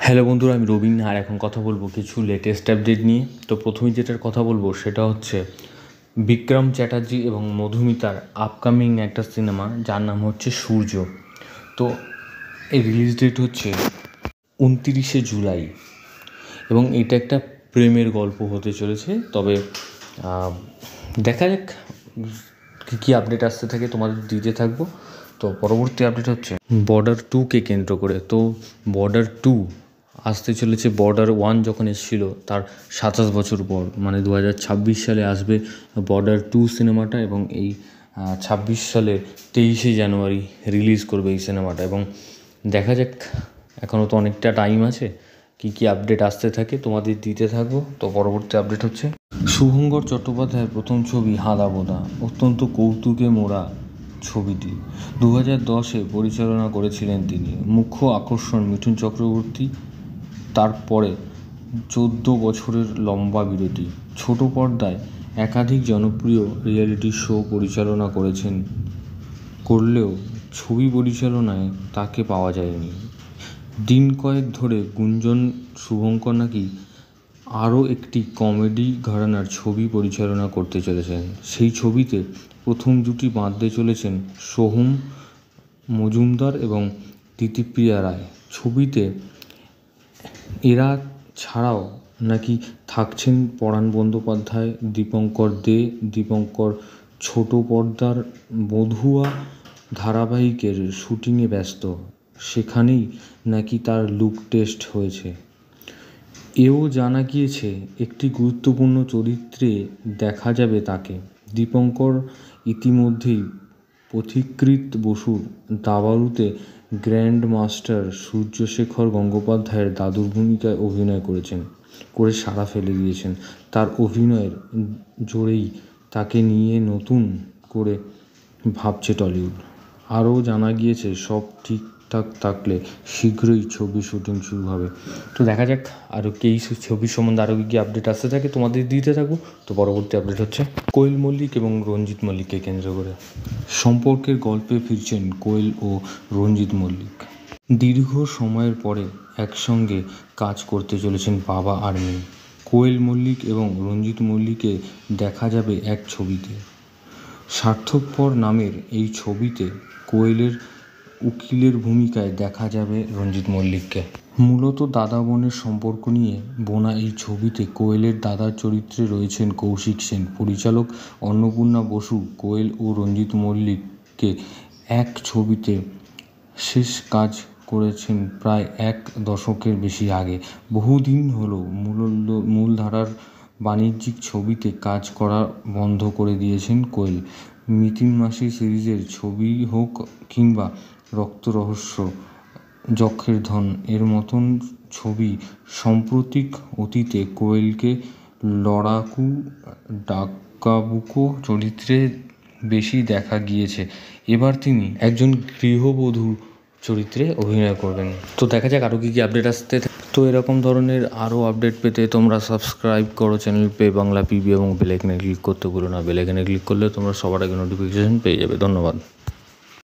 Hello বন্ধুরা, আমি রবিন। আর এখন কথা বলবো কিছু লেটেস্ট আপডেট নিয়ে। তো প্রথমেই যেটার কথা বলবো সেটা হচ্ছে বিক্রম চ্যাটার্জি এবং মধুমিতার আপকামিং একটা সিনেমা, যার নাম হচ্ছে সূর্য। তো এর রিলিজ ডেট হচ্ছে 29শে জুলাই এবং এটা একটা প্রেমের গল্প হতে চলেছে। তবে দেখা যাক কী কী আপডেট আসতে থাকে, তোমাদের দিতে থাকবো। তো পরবর্তী আপডেট হচ্ছে বর্ডার 2কে কেন্দ্র করে। তো বর্ডার 2 আসতে চলেছে বর্ডার 1 যখন এসেছিল তার 27 বছর পর, মানে 2026 সালে আসবে বর্ডার 2 সিনেমাটা। এবং এই 26 সালে 23শে জানুয়ারি রিলিজ করবে এই সিনেমাটা। এবং দেখা যাক, এখনও তো অনেকটা টাইম আছে, কী কী আপডেট আসতে থাকে তোমাদের দিতে থাকবো। তো পরবর্তী আপডেট হচ্ছে শুভঙ্কর চট্টোপাধ্যায়ের প্রথম ছবি হাঁদাবোদা অত্যন্ত কৌতুকে মোড়া ছবিটি 2010-এ পরিচালনা করেছিলেন তিনি। মুখ্য আকর্ষণ মিঠুন চক্রবর্তী। তারপরে 14 বছরের লম্বা বিরতি। ছোট পর্দায় একাধিক জনপ্রিয় রিয়েলিটি শো পরিচালনা করলেও ছবি পরিচালনায় তাকে পাওয়া যায়নি। দিন কয়েক ধরে গুঞ্জন শুভঙ্কর নাকি আরও একটি কমেডি ঘরানার ছবি পরিচালনা করতে চলেছেন। সেই ছবিতে প্রথম জুটি বাঁধতে চলেছেন সোহম মজুমদার এবং দিতিপ্রিয়া রায়। ছবিতে এরা ছাড়াও নাকি থাকছেন পরাণ বন্দ্যোপাধ্যায়, দীপঙ্কর দে। দীপঙ্কর ছোট পর্দার বধুয়া ধারাবাহিকের শুটিংয়ে ব্যস্ত, সেখানেই নাকি তার লুক টেস্ট হয়েছে। এও জানা গিয়েছে একটি গুরুত্বপূর্ণ চরিত্রে দেখা যাবে তাকে। দীপঙ্কর ইতিমধ্যেই পথিকৃৎ বসুর দাবারুতে গ্র্যান্ড মাস্টার সূর্যশেখর গঙ্গোপাধ্যায়ের দাদুর ভূমিকায় অভিনয় করে সাড়া ফেলে দিয়েছেন। তার অভিনয়ের জোরেই তাকে নিয়ে নতুন করে ভাবছে টলিউড। আরও জানা গিয়েছে সব ঠিকঠাক থাকলে শীঘ্রই ছবি শুটিং শুরু হবে। তো দেখা যাক আরও এই ছবির সম্বন্ধে আরও কী আপডেট আসতে থাকে, তোমাদের দিতে থাকবো। তো পরবর্তী আপডেট হচ্ছে কোয়েল মল্লিক এবং রঞ্জিত মল্লিককে কেন্দ্র করে সম্পর্কের গল্পে ফিরছেন কোয়েল ও রঞ্জিত মল্লিক। দীর্ঘ সময়ের পরে একসঙ্গে কাজ করতে চলেছেন বাবা আর মেয়ে। কোয়েল মল্লিক এবং রঞ্জিত মল্লিককে দেখা যাবে এক ছবিতে। স্বার্থপর নামের এই ছবিতে কোয়েলের উকিলের ভূমিকায় দেখা যাবে রঞ্জিত মল্লিককে। মূলত দাদা বোনের সম্পর্ক নিয়ে বোনা এই ছবিতে কোয়েলের দাদার চরিত্রে রয়েছেন কৌশিক সেন। পরিচালক অন্নপূর্ণা বসু কোয়েল ও রঞ্জিত মল্লিককে এক ছবিতে শেষ কাজ করেছেন প্রায় এক দশকের বেশি আগে। বহুদিন হলো মূলধারার বাণিজ্যিক ছবিতে কাজ করা বন্ধ করে দিয়েছেন কোয়েল। মিতিন মাসি সিরিজের ছবি হোক কিংবা রক্তরহস্য, যক্ষের ধন এর মতন ছবি সাম্প্রতিক অতীতে কোয়েলকে লড়াকু ডাকাবুকো চরিত্রে বেশি দেখা গিয়েছে। এবার তিনি একজন গৃহবধূ চরিত্রে অভিনয় করবেন। তো দেখা যাক আরও কী কী আপডেট আসতে। তো এরকম ধরনের আরও আপডেট পেতে তোমরা সাবস্ক্রাইব করো চ্যানেল পে বাংলা পিবি এবং বেল আইকনে ক্লিক করতে ভুলো না। বেল আইকনে ক্লিক করলে তোমরা সবার আগে নোটিফিকেশন পেয়ে যাবে। ধন্যবাদ।